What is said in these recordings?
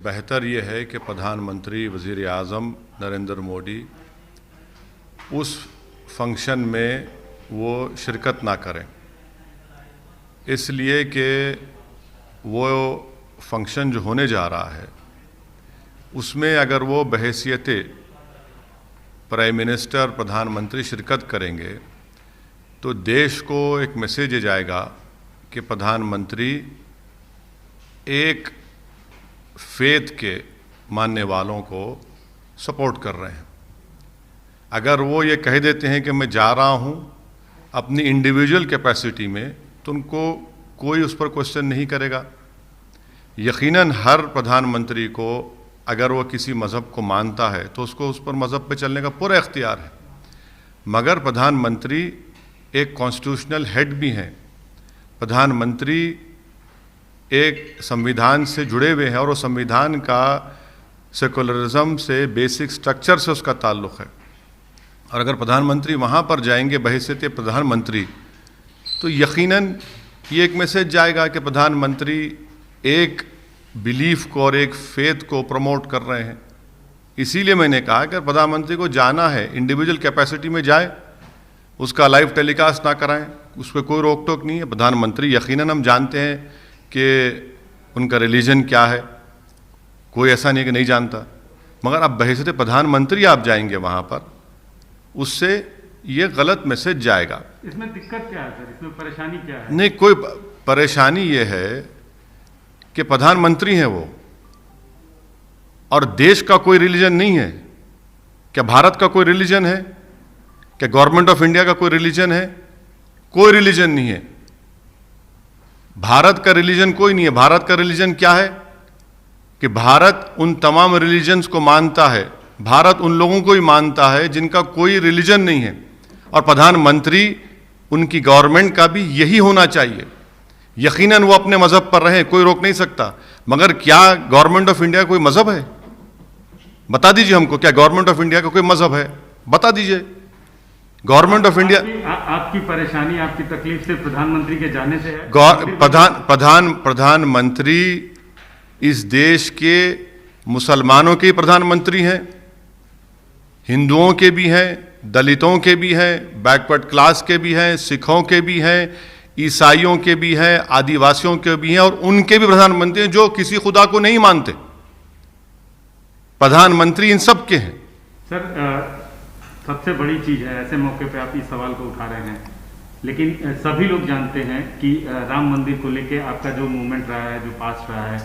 बेहतर ये है कि प्रधानमंत्री वज़ीर आज़म नरेंद्र मोदी उस फंक्शन में वो शिरकत ना करें, इसलिए कि वो फंक्शन जो होने जा रहा है उसमें अगर वो बहैसियत प्राइम मिनिस्टर प्रधानमंत्री शिरकत करेंगे तो देश को एक मैसेज जाएगा कि प्रधानमंत्री एक फेथ के मानने वालों को सपोर्ट कर रहे हैं। अगर वो ये कह देते हैं कि मैं जा रहा हूँ अपनी इंडिविजुअल कैपेसिटी में, तो उनको कोई उस पर क्वेश्चन नहीं करेगा। यकीनन हर प्रधानमंत्री को अगर वो किसी मज़हब को मानता है तो उसको उस पर मज़हब पे चलने का पूरा इख्तियार है, मगर प्रधानमंत्री एक कॉन्स्टिट्यूशनल हेड भी हैं। प्रधानमंत्री एक संविधान से जुड़े हुए हैं और वो संविधान का सेकुलरिज्म से, बेसिक स्ट्रक्चर से उसका ताल्लुक़ है। और अगर प्रधानमंत्री वहाँ पर जाएंगे बहैसियत प्रधानमंत्री, तो यकीनन ये एक मैसेज जाएगा कि प्रधानमंत्री एक बिलीफ को और एक फेथ को प्रमोट कर रहे हैं। इसीलिए मैंने कहा कि प्रधानमंत्री को जाना है इंडिविजुअल कैपेसिटी में जाए, उसका लाइव टेलीकास्ट ना कराएं, उस पर कोई रोक टोक नहीं है। प्रधानमंत्री यकीनन हम जानते हैं कि उनका रिलीजन क्या है, कोई ऐसा नहीं है कि नहीं जानता, मगर अब बहैसियत प्रधानमंत्री आप जाएंगे वहाँ पर, उससे ये गलत मैसेज जाएगा। इसमें दिक्कत क्या है सर, इसमें परेशानी क्या है? नहीं, कोई परेशानी ये है कि प्रधानमंत्री हैं वो, और देश का कोई रिलीजन नहीं है। क्या भारत का कोई रिलीजन है? क्या गवर्नमेंट ऑफ इंडिया का कोई रिलीजन है? कोई रिलीजन नहीं है। भारत का रिलीजन कोई नहीं है। भारत का रिलीजन क्या है कि भारत उन तमाम रिलीजन्स को मानता है, भारत उन लोगों को ही मानता है जिनका कोई रिलीजन नहीं है, और प्रधानमंत्री उनकी गवर्नमेंट का भी यही होना चाहिए। यकीनन वो अपने मज़हब पर रहें, कोई रोक नहीं सकता, मगर क्या गवर्नमेंट ऑफ इंडिया कोई मज़हब है? बता दीजिए हमको, क्या गवर्नमेंट ऑफ इंडिया का कोई मज़हब है? बता दीजिए। गवर्नमेंट ऑफ इंडिया आपकी परेशानी, आपकी तकलीफ से प्रधानमंत्री के जाने से है? प्रधानमंत्री इस देश के मुसलमानों के प्रधानमंत्री हैं, हिंदुओं के भी हैं, दलितों के भी हैं, बैकवर्ड क्लास के भी हैं, सिखों के भी हैं, ईसाइयों के भी हैं, आदिवासियों के भी हैं, और उनके भी प्रधानमंत्री हैं जो किसी खुदा को नहीं मानते। प्रधानमंत्री इन सब के हैं। सर, सबसे बड़ी चीज़ है, ऐसे मौके पे आप इस सवाल को उठा रहे हैं, लेकिन सभी लोग जानते हैं कि राम मंदिर को लेके आपका जो मूवमेंट रहा है, जो पास रहा है,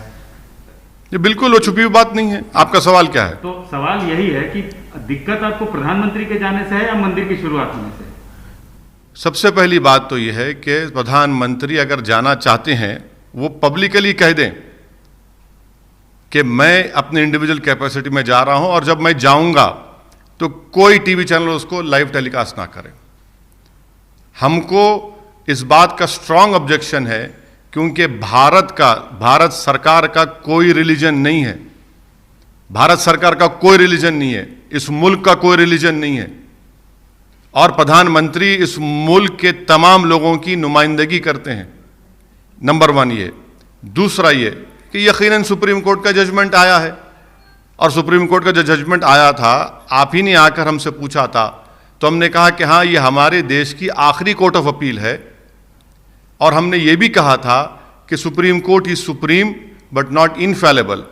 ये बिल्कुल वो छुपी हुई बात नहीं है। आपका सवाल क्या है? तो सवाल यही है कि दिक्कत आपको प्रधानमंत्री के जाने से है या मंदिर की शुरुआत होने से? सबसे पहली बात तो यह है कि प्रधानमंत्री अगर जाना चाहते हैं वो पब्लिकली कह दें कि मैं अपने इंडिविजुअल कैपेसिटी में जा रहा हूं, और जब मैं जाऊंगा तो कोई टीवी चैनल उसको लाइव टेलीकास्ट ना करें। हमको इस बात का स्ट्रांग ऑब्जेक्शन है, क्योंकि भारत सरकार का कोई रिलीजन नहीं है। भारत सरकार का कोई रिलीजन नहीं है, इस मुल्क का कोई रिलीजन नहीं है, और प्रधानमंत्री इस मुल्क के तमाम लोगों की नुमाइंदगी करते हैं। नंबर 1 ये। दूसरा ये कि यकीनन सुप्रीम कोर्ट का जजमेंट आया है, और सुप्रीम कोर्ट का जो जजमेंट आया था, आप ही ने आकर हमसे पूछा था, तो हमने कहा कि हाँ, ये हमारे देश की आखिरी कोर्ट ऑफ अपील है, और हमने ये भी कहा था कि supreme court is supreme but not infallible.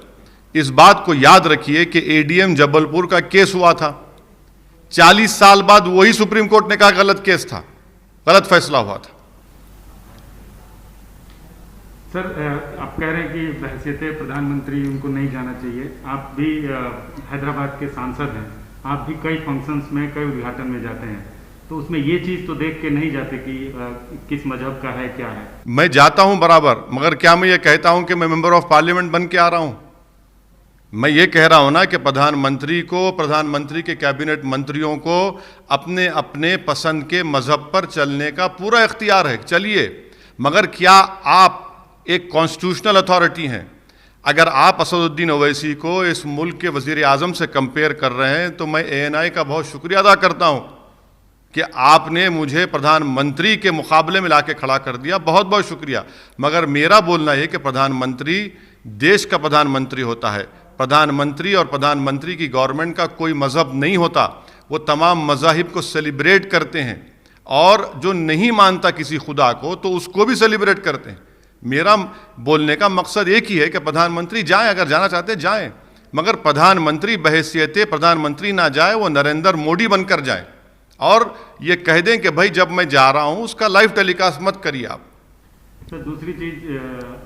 इस बात को याद रखिए कि एडीएम जबलपुर का केस हुआ था, 40 साल बाद वही सुप्रीम कोर्ट ने कहा गलत केस था, गलत फैसला हुआ था। सर, आप कह रहे हैं कि बहैसियत प्रधानमंत्री उनको नहीं जाना चाहिए। आप भी हैदराबाद के सांसद हैं, आप भी कई फंक्शंस में, कई उद्घाटन में जाते हैं, तो उसमें ये चीज़ तो देख के नहीं जाते कि किस मजहब का है, क्या है? मैं जाता हूं बराबर, मगर क्या मैं ये कहता हूं कि मैं मेंबर ऑफ पार्लियामेंट बन के आ रहा हूं? मैं ये कह रहा हूं ना कि प्रधानमंत्री को, प्रधानमंत्री के कैबिनेट मंत्रियों को अपने अपने पसंद के मजहब पर चलने का पूरा इख्तियार है, चलिए। मगर क्या आप एक कॉन्स्टिट्यूशनल अथॉरिटी हैं? अगर आप असदुद्दीन ओवैसी को इस मुल्क के वज़ीर आज़म से कंपेयर कर रहे हैं, तो मैं ANI का बहुत शुक्रिया अदा करता हूं कि आपने मुझे प्रधानमंत्री के मुकाबले में लाके खड़ा कर दिया, बहुत बहुत शुक्रिया। मगर मेरा बोलना है कि प्रधानमंत्री देश का प्रधानमंत्री होता है, प्रधानमंत्री और प्रधानमंत्री की गवर्नमेंट का कोई मज़हब नहीं होता। वो तमाम मज़ाहिब को सेलिब्रेट करते हैं और जो नहीं मानता किसी खुदा को तो उसको भी सेलिब्रेट करते हैं। मेरा बोलने का मकसद एक ही है कि प्रधानमंत्री जाएं, अगर जाना चाहते हैं जाएं, मगर प्रधानमंत्री बहैसियत प्रधानमंत्री ना जाए, वो नरेंद्र मोदी बनकर जाए और ये कह दें कि भाई जब मैं जा रहा हूं उसका लाइव टेलीकास्ट मत करिए आप। सर दूसरी चीज़,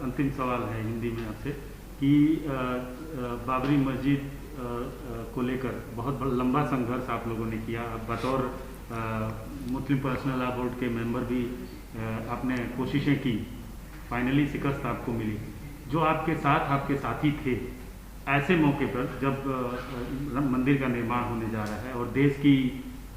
अंतिम सवाल है हिंदी में आपसे कि बाबरी मस्जिद को लेकर बहुत लंबा संघर्ष आप लोगों ने किया। बतौर मुस्लिम पर्सनल लॉ बोर्ड के मेंबर भी आपने कोशिशें की, फाइनली शिकस्त आपको मिली। जो आपके साथ आपके साथी थे, ऐसे मौके पर जब मंदिर का निर्माण होने जा रहा है और देश की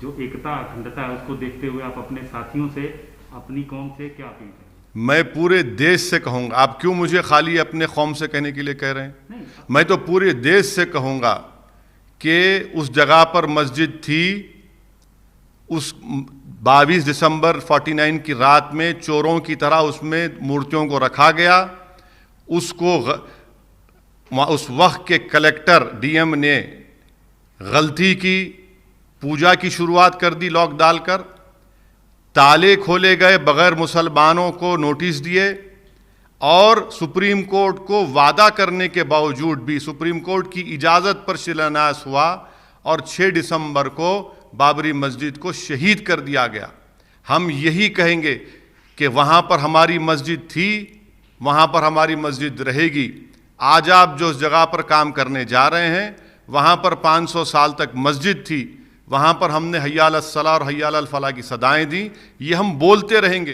जो एकता अखंडता है उसको देखते हुए आप अपने साथियों से, अपनी कौम से क्या अपील करें? मैं पूरे देश से कहूँगा, आप क्यों मुझे खाली अपने कौम से कहने के लिए कह रहे हैं? नहीं, मैं तो पूरे देश से कहूँगा कि उस जगह पर मस्जिद थी, उस 22 दिसंबर 49 की रात में चोरों की तरह उसमें मूर्तियों को रखा गया। उसको उस वक्त के कलेक्टर डीएम ने गलती की, पूजा की शुरुआत कर दी लॉक डालकर, ताले खोले गए बगैर मुसलमानों को नोटिस दिए और सुप्रीम कोर्ट को वादा करने के बावजूद भी सुप्रीम कोर्ट की इजाज़त पर शिलान्यास हुआ और 6 दिसंबर को बाबरी मस्जिद को शहीद कर दिया गया। हम यही कहेंगे कि वहाँ पर हमारी मस्जिद थी, वहाँ पर हमारी मस्जिद रहेगी। आज आप जो उस जगह पर काम करने जा रहे हैं, वहाँ पर 500 साल तक मस्जिद थी, वहाँ पर हमने हय्या अलस सलाह और हय्या अलल फलाह की सदाएं दी। ये हम बोलते रहेंगे।